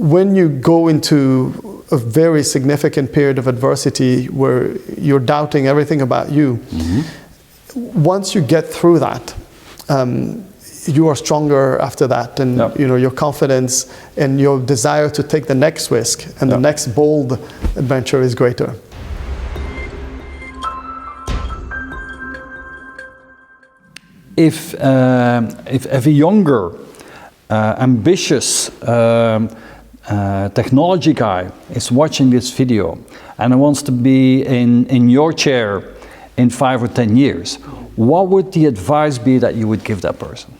when you go into a very significant period of adversity where you're doubting everything about you, once you get through that, you are stronger after that, and your confidence and your desire to take the next risk and the next bold adventure is greater. If a younger, ambitious technology guy is watching this video and wants to be in your chair in 5 or 10 years, what would the advice be that you would give that person?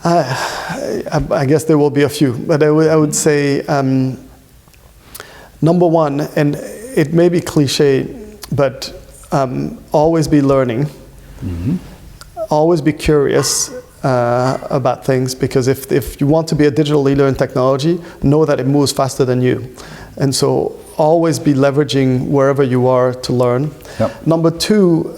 I guess there will be a few, but I would say, number one, and it may be cliche, but always be learning. Always be curious about things, because if you want to be a digital leader in technology, know that it moves faster than you. And so always be leveraging wherever you are to learn. Number two,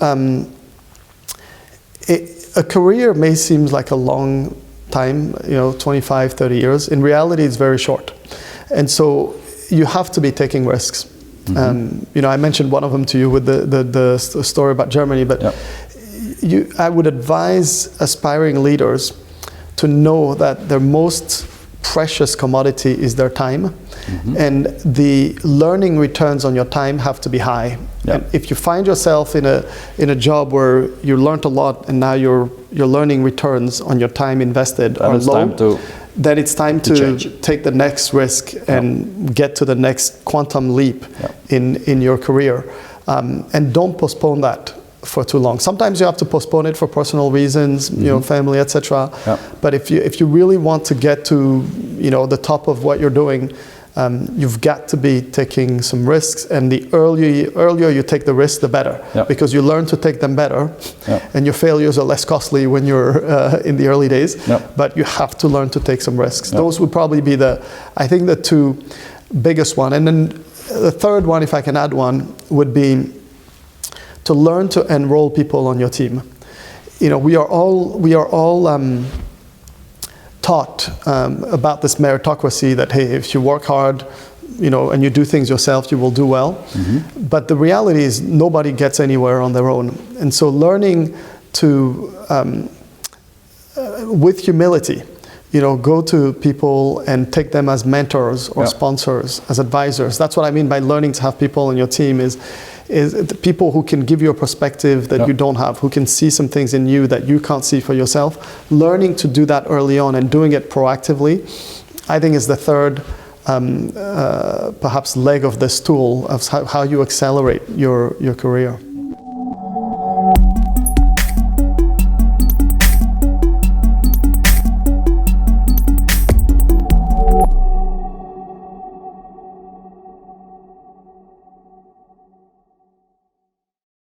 a career may seem like a long time, 25, 30 years. In reality, it's very short. And so you have to be taking risks. I mentioned one of them to you with the story about Germany, but I would advise aspiring leaders to know that their most precious commodity is their time, and the learning returns on your time have to be high. And if you find yourself in a job where you learned a lot and now your learning returns on your time invested are low, then it's time to take the next risk and get to the next quantum leap in your career, and don't postpone that for too long. Sometimes you have to postpone it for personal reasons, family, etc. But if you really want to get to the top of what you're doing, you've got to be taking some risks, and the earlier you take the risks, the better, because you learn to take them better, and your failures are less costly when you're in the early days. But you have to learn to take some risks. Those would probably be I think the two biggest one. And then the third one, if I can add one, would be to learn to enroll people on your team. We are all taught about this meritocracy, that hey, if you work hard, and you do things yourself, you will do well. But the reality is nobody gets anywhere on their own. And so learning to, with humility, go to people and take them as mentors or sponsors, as advisors. That's what I mean by learning to have people on your team, is the people who can give you a perspective that you don't have, who can see some things in you that you can't see for yourself. Learning to do that early on and doing it proactively, I think, is the third perhaps leg of this stool of how you accelerate your career.